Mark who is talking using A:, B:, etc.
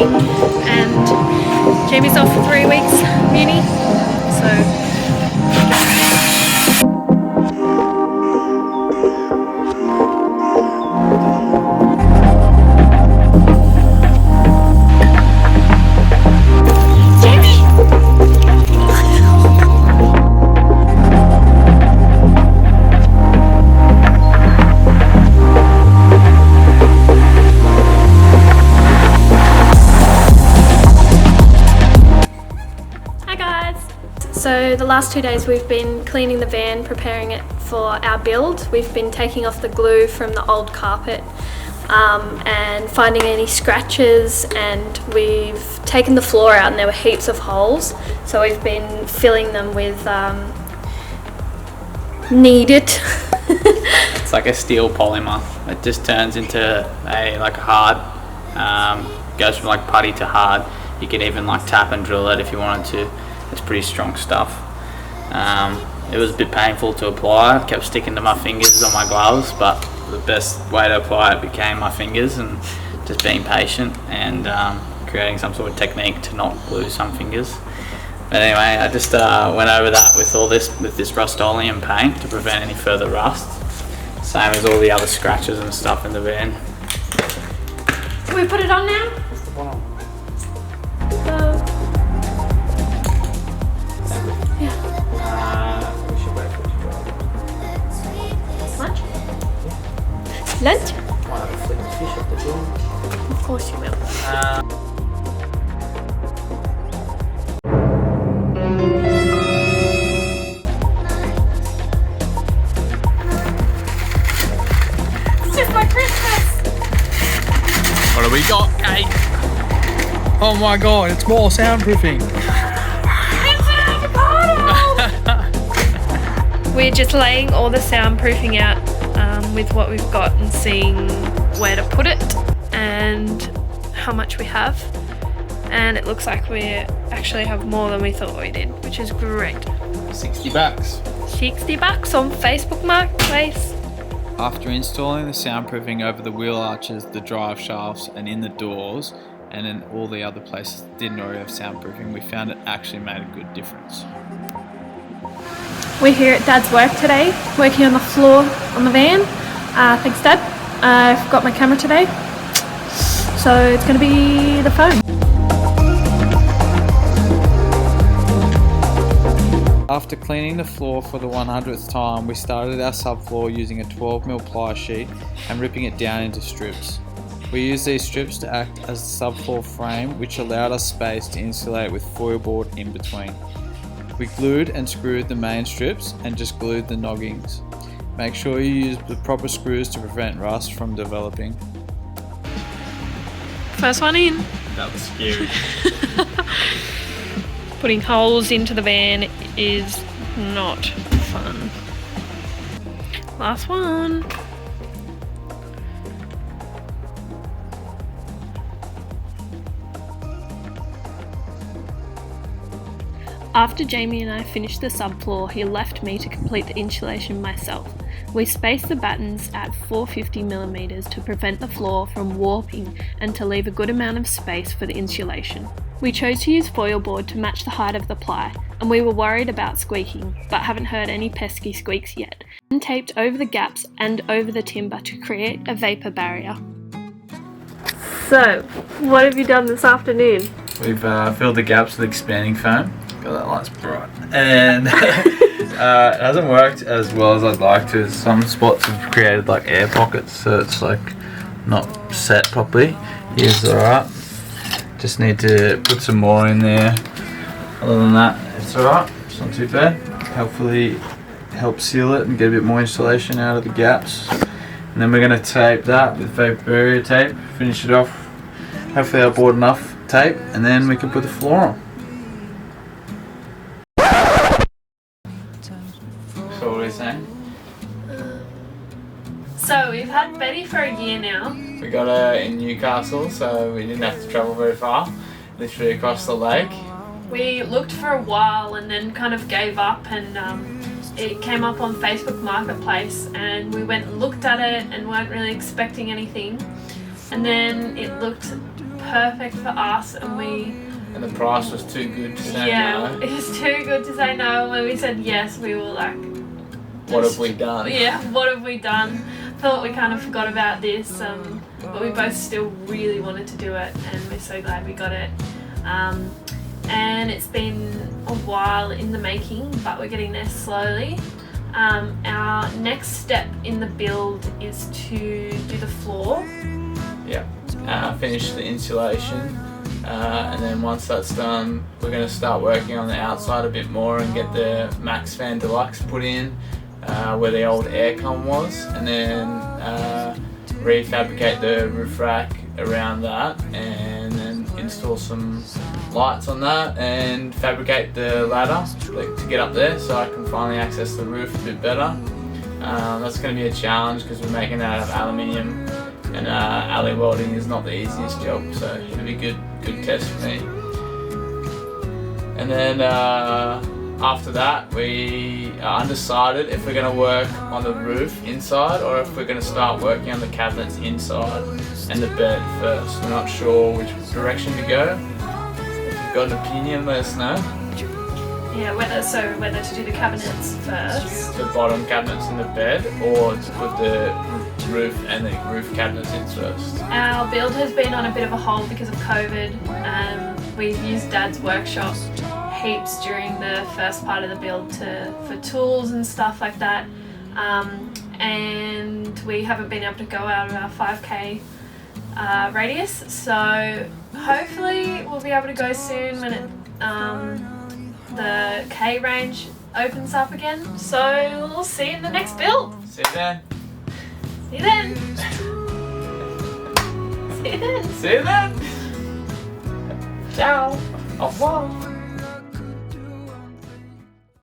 A: money, and Jamie's off for 3 weeks uni, so So the last 2 days we've been cleaning the van, preparing it for our build. We've been taking off the glue from the old carpet and finding any scratches, and we've taken the floor out and there were heaps of holes. So we've been filling them with kneaded.
B: It's like a steel polymer. It just turns into a hard, goes from like putty to hard. You can even like tap and drill it if you wanted to. It's pretty strong stuff. It was a bit painful to apply. I kept sticking to my fingers on my gloves, but the best way to apply it became my fingers and just being patient and creating some sort of technique to not glue some fingers. But anyway, I just went over that with this Rust-Oleum paint to prevent any further rust. Same as all the other scratches and stuff in the van.
A: Can we put it on now?
B: We should wait for it to dry.
A: Lunch? Lunch?
B: Might have a flip of fish off the door.
A: Of course you will. It's just my Christmas!
C: What do we got, Kate? Oh my god, it's more soundproofing.
A: We're just laying all the soundproofing out with what we've got and seeing where to put it and how much we have. And it looks like we actually have more than we thought we did, which is great.
B: $60.
A: $60 on Facebook Marketplace.
C: After installing the soundproofing over the wheel arches, the drive shafts, and in the doors, and in all the other places that didn't already have soundproofing, we found it actually made a good difference.
A: We're here at Dad's work today, working on the floor on the van. Thanks Dad. I've got my camera today, so it's going to be the phone.
C: After cleaning the floor for the 100th time, we started our subfloor using a 12mm ply sheet and ripping it down into strips. We used these strips to act as the subfloor frame, which allowed us space to insulate with foil board in between. We glued and screwed the main strips and just glued the noggings. Make sure you use the proper screws to prevent rust from developing.
A: First one in.
B: That was scary.
A: Putting holes into the van is not fun. Last one. After Jamie and I finished the subfloor, he left me to complete the insulation myself. We spaced the battens at 450mm to prevent the floor from warping and to leave a good amount of space for the insulation. We chose to use foil board to match the height of the ply, and we were worried about squeaking, but haven't heard any pesky squeaks yet. And taped over the gaps and over the timber to create a vapour barrier. So, what have you done this afternoon?
C: We've filled the gaps with expanding foam. God, that light's bright. And it hasn't worked as well as I'd like to. Some spots have created like air pockets, so it's like not set properly. Here's alright. Just need to put some more in there. Other than that, it's alright. It's not too bad. Hopefully help seal it and get a bit more insulation out of the gaps. And then we're going to tape that with vapor barrier tape. Finish it off. Hopefully I bought enough tape, and then we can put the floor on. So what are you saying?
A: So we've had Betty for a year now.
C: We got her in Newcastle, so we didn't have to travel very far. Literally across the lake.
A: We looked for a while and then kind of gave up, and it came up on Facebook Marketplace, and we went and looked at it and weren't really expecting anything. And then it looked perfect for us, and
B: And the price was too good to say no.
A: it was too good to say no. And when we said yes, we were like,
B: What have we done?
A: yeah, what have we done? Thought we kind of forgot about this, but we both still really wanted to do it, and we're so glad we got it. And it's been a while in the making, but we're getting there slowly. Our next step in the build is to do the floor.
B: Yeah. Finish the insulation, and then once that's done, we're going to start working on the outside a bit more and get the Max Fan Deluxe put in where the old aircon was, and then refabricate the roof rack around that, and then install some lights on that, and fabricate the ladder to get up there so I can finally access the roof a bit better. That's going to be a challenge because we're making it out of aluminium, and alley welding is not the easiest job, so it'll be a good test for me. And then after that, we are undecided if we're going to work on the roof inside or if we're going to start working on the cabinets inside and the bed first. We're not sure which direction to go. If you've got an opinion, let us know.
A: Yeah, whether to do the cabinets first.
B: The bottom cabinets in the bed, or to put the roof and the roof cabinets in first.
A: Our build has been on a bit of a hold because of COVID. We've used Dad's workshop heaps during the first part of the build for tools and stuff like that, and we haven't been able to go out of our 5k radius, so hopefully we'll be able to go soon when the K range opens up again. So we'll see you in the next build.
B: See you then.
A: See you then. See you then.
B: See you then.
A: Ciao.
B: Au revoir.